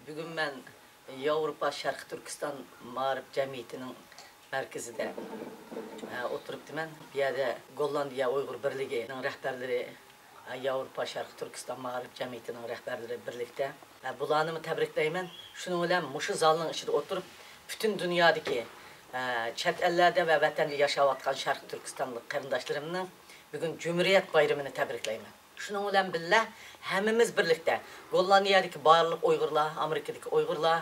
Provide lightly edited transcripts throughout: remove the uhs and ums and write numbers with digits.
Bugün ben Avrupa Şarkı Türkistan Mağrib Cemiyeti'nin merkezinde oturup ben bir yerde Gollandiya Uygur Birliği'nin rehberleri, Avrupa Şarkı Türkistan Mağrib Cemiyeti'nin rehberleri birlikte bulanımı tebrikleymen. Şunu bilen muşu zalının içinde oturup bütün dünyadaki çet ellerde ve vatanda yaşayatkan Şarkı Türkistanlı kardeşlerimden bugün Cumhuriyet Bayramını tebrikleymen. Şunun bilen billah hemimiz birlikte Gollandiyadaki barlık Uygurlar, Amerika'daki Uygurlar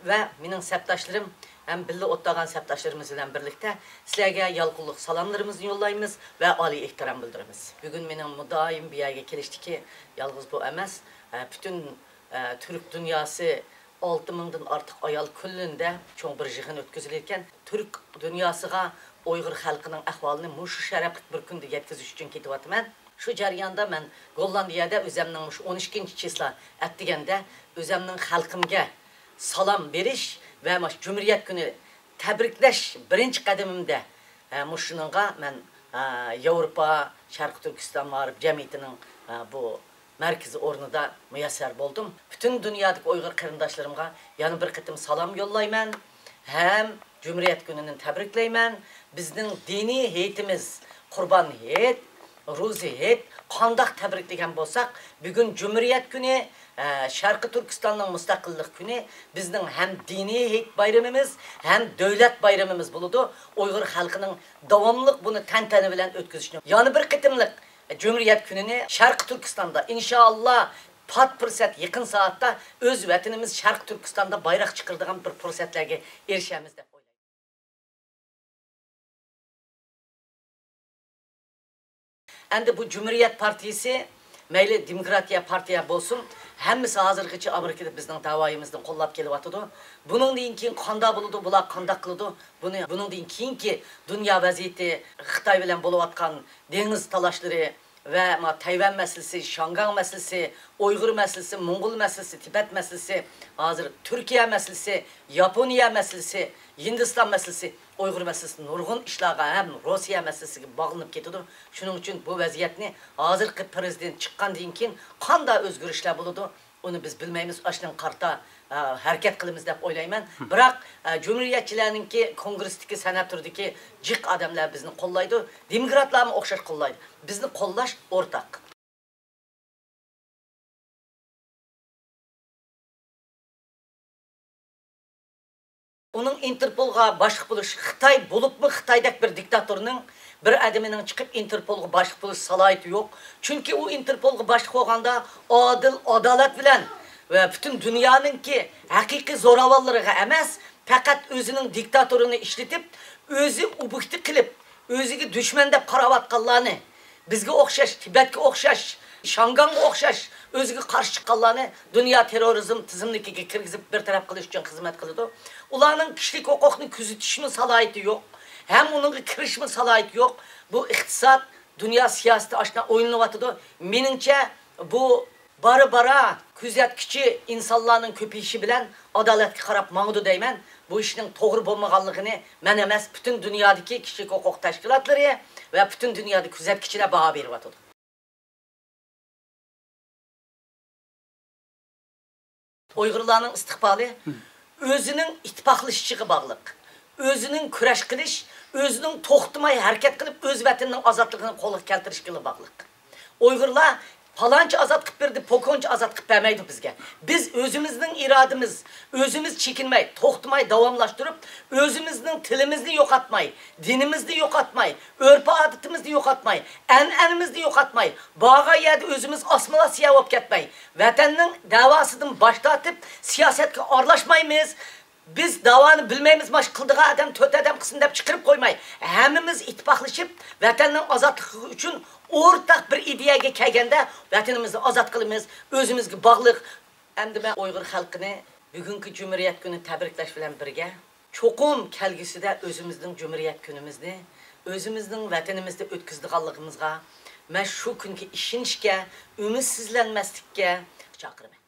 ve benim septaşlarım hem birlikte ottagan septaşlarımız ile birlikte sizlerge yalqulluq salamlarımızı yollayımız ve ali ihtiram bildirimiz. Bugün benim müdaim bir yerge kelişti ki yalğız bu emas. Bütün Türk dünyası 6000'den artık ayal küllünde çoğun bir jığın ötküzülürken Türk dünyasıga Uygur halkının ahvalını muşu şerefli bir günde yetkiziş için ketivatman. Şu jarayanda ben Gollandiyada özümnün 12 çisla etdigende özümnün halkımga salam beriş ve Cumhuriyet günü tebrikleş birinci kademimde muşununga ben Avrupa Şarkı Türkistan Mağrib Cemiyeti'nin bu merkezi ornunda müyesser buldum. Bütün dünyadaki Uygur kardeşlerimga yani bir kıtım salam yollayman. Hem Cumhuriyet gününü tebrikleymen. Bizden dini heyetimiz Kurban heyet, Ruzi heyet, kandak tebrikleyen bolsak, bugün Cumhuriyet günü, Şarkı Türkistan'ın müstakillik günü, bizden hem dini heyet bayramımız, hem devlet bayramımız buludu. Uygur halkının devamlılık bunu tenteni bilen ötküzüşünü. Yani bir kıtımlık Cumhuriyet gününü Şarkı Türkistan'da inşallah pat fırsat yakın saatte öz vatanımız Şarkı Türkistan'da bayrak çıkırdığın bir fırsatlarga erişemiz dep oylayman. Endi bu Cumhuriyet Partisi meyli Demokratiya Partiya bolsun, hemmisi hazırgıcı Amerika'da bizden davayımızdan kollap kelip atıdı. Bunun deyin keyin kanda buludu, bular kanda kılıdı. Bunun deyin keyin ki dünya vaziyeti Xitay bilen bolup atkan deniz talaşları ve Tayvan meselesi, Şangan meselesi, Uygur meselesi, Mongol meselesi, Tibet meselesi, hazır Türkiye meselesi, Japonya meselesi, Hindistan meselesi, Uygur meselesi, nurgun işlağa hem Rusya meselesi gibi bağlanıp ketiyor. Şunun için bu vaziyetini hazırki prezident çıkkan deyin ki kanda özgürüşler buludu. Onu biz bilmeyimiz aşının karta hareket kılımız dep oylayman. Bırak Cumhuriyetçilerininki kongrestiki senatordaki cık adamlar bizni kollaydı. Demokratlar mı okşaş kollaydı. Bizni kollaş ortak. Onun Interpol'a başlık buluş Xitay bulup mu Xitay'daki bir diktatörünün bir adamının çıkıp Interpol'a başlık buluş salayeti yok. Çünkü o Interpol'a başlık olganda adil, adalet bilen ve bütün dünyanın ki hakiki zoravallarına emas, fakat özünün diktatörünü işletip, özü ubukti kılıp, özüge düşman dep qaravatqanlarını, bizge okşaş, Tibet'e okşaş, Şangan'a okşaş, özüge karşı çıqqanlarını dünya terörizm tizimlikiga kirgizip bir taraf qilish uchun xizmat qiladi. Ularning kişilik hukukunu kuzatishmi salohiyati yo'q. Hem onun kirishmi salohiyati yo'q. Bu iqtisod, dünya siyosati aşna o'yinlayotidi. Meningcha bu bara kuzatkichi insonlarning ko'payishi bilan adolatga qarab mangdu deyman. Bu işin to'g'ri bo'lmaganligini men emas, bütün dünyadaki kişilik hukuk tashkilotlari ve bütün dünyadaki kuzatkichilar baho beryapti. Uygurlarning istiqboli özünün ittifaqlashishga bog'liq. Özünün kurash qilish, özünün to'xtamay harakat qilib o'z vatanining ozodligini qo'lga keltirishga bog'liq. Uygurlar falanca azat qilib berdi, pokoncha azat qilib bermaydi bizga. Biz özümüzün iradimiz, özümüz çekinmey, to'xtamay davomlashtirib, özümüzün tilimizni yo'qotmay, dinimizni yo'qotmay, örf-odatimizni yo'qotmay, an'anamizni yo'qotmay, bağa yerda özümüz osmonasiya bo'lib ketmay, vatanning davosidan bosh tortib, siyosatga aralashmaymiz. Biz davani bilmeymiz, maş kıldığı adam, töt adam kısım dep çıkırıp koymay. Hemimiz ittifaklaşıp, vatanın azatlığı için ortak bir ideyaga kelgende vatanimizni azat qilamiz, özümüzge bağlıq. Endi ben Uygur halkını bugünkü Cumhuriyet günü tebriklash bilan birga çoğum kelgiside özümüzün Cumhuriyet günümüzni, özümüzün vatanimizde ötküzdiğanlığımızga, men şu günkü işinişke, ümitsizlenmeslikke çağırıyorum.